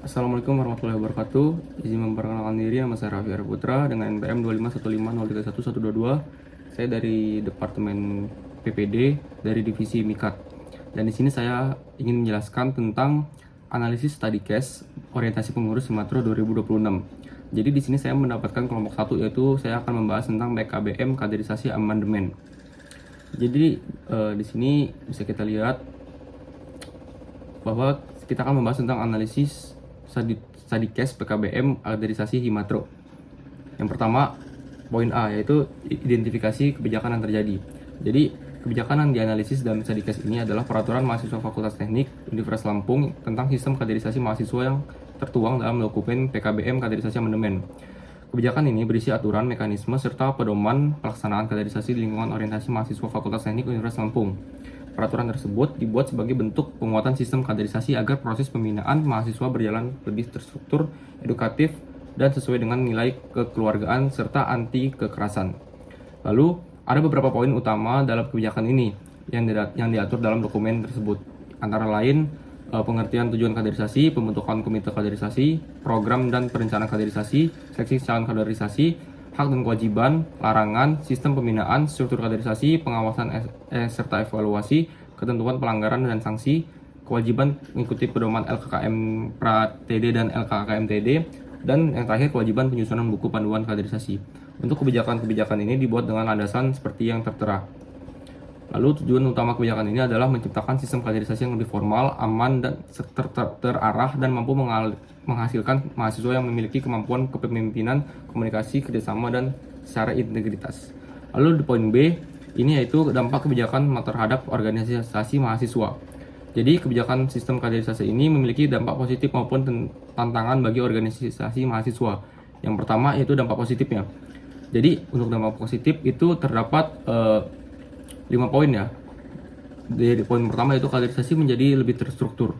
Assalamualaikum warahmatullahi wabarakatuh. Izin memperkenalkan diri, nama saya Raffi Putra dengan NPM 251503122. Saya dari Departemen PPD dari Divisi MIKAT. Dan di sini saya ingin menjelaskan tentang analisis study case orientasi pengurus Himatro 2026. Jadi di sini saya mendapatkan kelompok 1, yaitu saya akan membahas tentang BKBM kaderisasi amandemen. Jadi di sini bisa kita lihat bahwa kita akan membahas tentang analisis study case PKBM kaderisasi Himatro. Yang pertama, poin A, yaitu identifikasi kebijakan yang terjadi. Jadi kebijakan yang dianalisis dalam study case ini adalah peraturan mahasiswa Fakultas Teknik Universitas Lampung tentang sistem kaderisasi mahasiswa yang tertuang dalam dokumen PKBM kaderisasi amandemen. Kebijakan ini berisi aturan, mekanisme, serta pedoman pelaksanaan kaderisasi di lingkungan orientasi mahasiswa Fakultas Teknik Universitas Lampung. Peraturan tersebut dibuat sebagai bentuk penguatan sistem kaderisasi agar proses pembinaan mahasiswa berjalan lebih terstruktur, edukatif, dan sesuai dengan nilai kekeluargaan serta anti kekerasan. Lalu, ada beberapa poin utama dalam kebijakan ini yang diatur dalam dokumen tersebut. Antara lain, pengertian tujuan kaderisasi, pembentukan komite kaderisasi, program dan perencanaan kaderisasi, seleksi calon kaderisasi, hak dan kewajiban, larangan, sistem pembinaan, struktur kaderisasi, pengawasan serta evaluasi, ketentuan pelanggaran dan sanksi, kewajiban mengikuti pedoman LKKM Pra-TD dan LKKM-TD, dan yang terakhir kewajiban penyusunan buku panduan kaderisasi. Untuk kebijakan-kebijakan ini dibuat dengan landasan seperti yang tertera. Lalu tujuan utama kebijakan ini adalah menciptakan sistem kaderisasi yang lebih formal, aman, dan terarah dan mampu menghasilkan mahasiswa yang memiliki kemampuan kepemimpinan, komunikasi, kerjasama, dan secara integritas. Lalu di poin B, ini yaitu dampak kebijakan terhadap organisasi mahasiswa. Jadi kebijakan sistem kaderisasi ini memiliki dampak positif maupun tantangan bagi organisasi mahasiswa. Yang pertama yaitu dampak positifnya. Jadi untuk dampak positif itu terdapat 5 poin ya. Di poin pertama itu kaderisasi menjadi lebih terstruktur.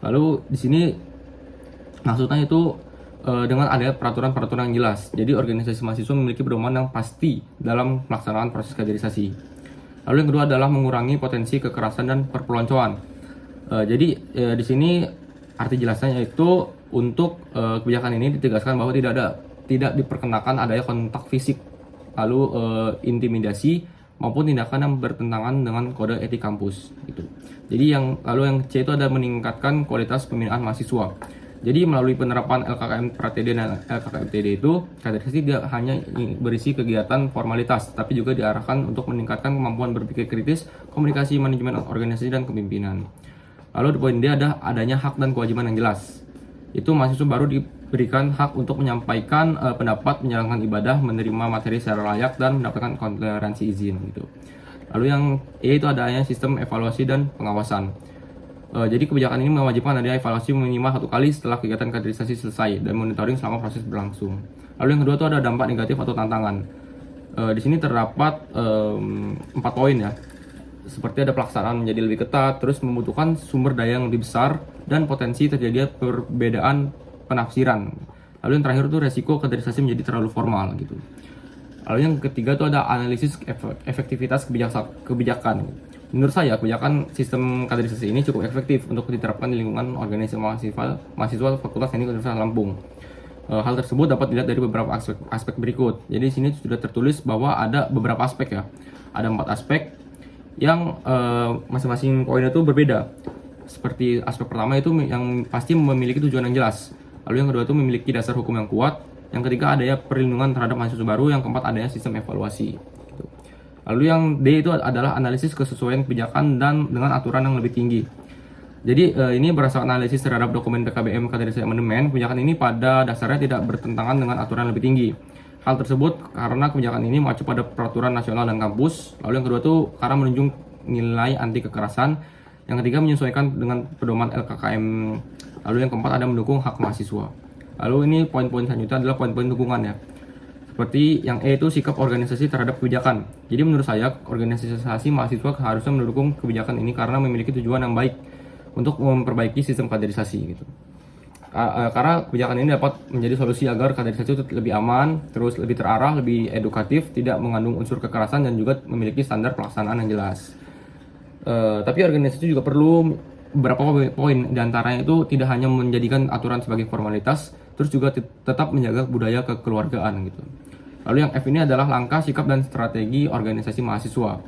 Lalu di sini maksudnya itu dengan adanya peraturan-peraturan yang jelas. Jadi organisasi mahasiswa memiliki pedoman yang pasti dalam pelaksanaan proses kaderisasi. Lalu yang kedua adalah mengurangi potensi kekerasan dan perpeloncoan. Jadi di sini arti jelasnya yaitu untuk kebijakan ini ditegaskan bahwa tidak diperkenakan adanya kontak fisik, lalu intimidasi maupun tindakan yang bertentangan dengan kode etik kampus gitu. Jadi yang C itu ada meningkatkan kualitas pembinaan mahasiswa. Jadi melalui penerapan LKKM Pra-TD dan LKKM-TD itu kaderisasi tidak hanya berisi kegiatan formalitas, tapi juga diarahkan untuk meningkatkan kemampuan berpikir kritis, komunikasi, manajemen organisasi, dan kepemimpinan. Lalu di poin D ada adanya hak dan kewajiban yang jelas. Itu mahasiswa baru diberikan hak untuk menyampaikan pendapat, menjalankan ibadah, menerima materi secara layak, dan mendapatkan toleransi izin gitu. Lalu yang E itu adanya sistem evaluasi dan pengawasan. Jadi kebijakan ini mewajibkan adanya evaluasi minimal 1 kali setelah kegiatan kaderisasi selesai dan monitoring selama proses berlangsung. Lalu yang kedua itu ada dampak negatif atau tantangan. Di sini terdapat 4 poin ya. Seperti ada pelaksanaan menjadi lebih ketat, terus membutuhkan sumber daya yang lebih besar, dan potensi terjadi perbedaan penafsiran. Lalu yang terakhir itu resiko kaderisasi menjadi terlalu formal gitu. Lalu yang ketiga itu ada analisis efektivitas kebijakan. Menurut saya kebijakan sistem kaderisasi ini cukup efektif untuk diterapkan di lingkungan organisasi mahasiswa Fakultas Teknik Universitas Lampung. Hal tersebut dapat dilihat dari beberapa aspek berikut. Jadi di sini sudah tertulis bahwa ada beberapa aspek ya. Ada 4 aspek yang masing-masing poin itu berbeda. Seperti aspek pertama itu yang pasti memiliki tujuan yang jelas. Lalu yang kedua itu memiliki dasar hukum yang kuat. Yang ketiga adanya perlindungan terhadap mahasiswa baru. Yang keempat adanya sistem evaluasi. Gitu. Lalu yang D itu adalah analisis kesesuaian kebijakan dan dengan aturan yang lebih tinggi. Jadi ini berdasarkan analisis terhadap dokumen PKBM kaderisasi amandemen, kebijakan ini pada dasarnya tidak bertentangan dengan aturan yang lebih tinggi. Hal tersebut karena kebijakan ini mengacu pada peraturan nasional dan kampus. Lalu yang kedua itu karena menunjukkan nilai anti kekerasan. Yang ketiga menyesuaikan dengan pedoman LKKM. Lalu yang keempat ada mendukung hak mahasiswa. Lalu ini poin-poin selanjutnya adalah poin-poin dukungannya. Seperti yang E itu sikap organisasi terhadap kebijakan. Jadi menurut saya organisasi mahasiswa harusnya mendukung kebijakan ini karena memiliki tujuan yang baik untuk memperbaiki sistem kaderisasi gitu. Karena kebijakan ini dapat menjadi solusi agar kaderisasi itu lebih aman, terus lebih terarah, lebih edukatif, tidak mengandung unsur kekerasan, dan juga memiliki standar pelaksanaan yang jelas. Tapi organisasi juga perlu beberapa poin, diantaranya itu tidak hanya menjadikan aturan sebagai formalitas, terus juga tetap menjaga budaya kekeluargaan gitu. Lalu yang F ini adalah langkah, sikap, dan strategi organisasi mahasiswa.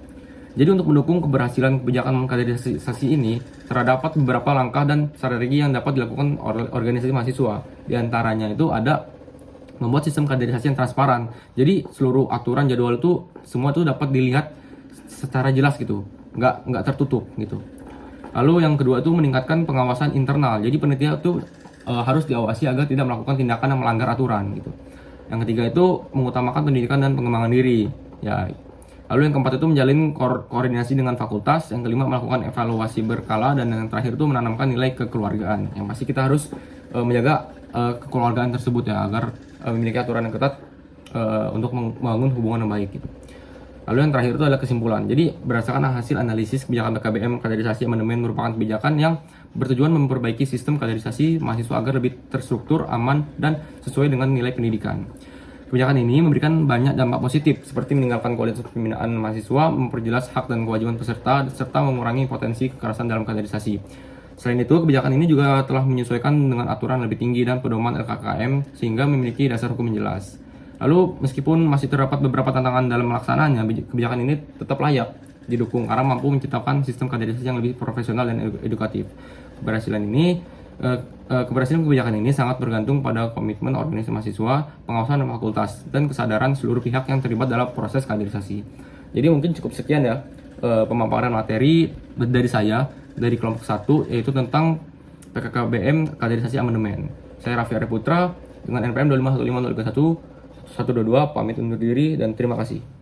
Jadi untuk mendukung keberhasilan kebijakan kaderisasi ini, terdapat beberapa langkah dan strategi yang dapat dilakukan organisasi mahasiswa. Di antaranya itu ada membuat sistem kaderisasi yang transparan. Jadi seluruh aturan jadwal itu semua itu dapat dilihat secara jelas gitu, nggak tertutup gitu. Lalu yang kedua itu meningkatkan pengawasan internal. Jadi panitia itu harus diawasi agar tidak melakukan tindakan yang melanggar aturan gitu. Yang ketiga itu mengutamakan pendidikan dan pengembangan diri. Ya. Lalu yang keempat itu menjalin koordinasi dengan fakultas. Yang kelima melakukan evaluasi berkala, dan yang terakhir itu menanamkan nilai kekeluargaan. Yang pasti kita harus menjaga kekeluargaan tersebut ya, agar memiliki aturan yang ketat untuk membangun hubungan yang baik gitu. Lalu yang terakhir itu adalah kesimpulan. Jadi berdasarkan hasil analisis kebijakan PKBM kaderisasi amandemen merupakan kebijakan yang bertujuan memperbaiki sistem kaderisasi mahasiswa agar lebih terstruktur, aman, dan sesuai dengan nilai pendidikan. Kebijakan ini memberikan banyak dampak positif seperti meninggalkan kualitas pembinaan mahasiswa, memperjelas hak dan kewajiban peserta, serta mengurangi potensi kekerasan dalam kaderisasi. Selain itu, kebijakan ini juga telah menyesuaikan dengan aturan lebih tinggi dan pedoman LKKM sehingga memiliki dasar hukum yang jelas. Lalu, meskipun masih terdapat beberapa tantangan dalam melaksanaannya, kebijakan ini tetap layak didukung karena mampu menciptakan sistem kaderisasi yang lebih profesional dan edukatif. Keberhasilan kebijakan ini sangat bergantung pada komitmen organisasi mahasiswa, pengawasan fakultas, dan kesadaran seluruh pihak yang terlibat dalam proses kaderisasi. Jadi mungkin cukup sekian ya pemaparan materi dari saya dari kelompok 1, yaitu tentang PKKBM kaderisasi amandemen. Saya Raffi Arya Putra dengan NPM 2515031 122 pamit undur diri dan terima kasih.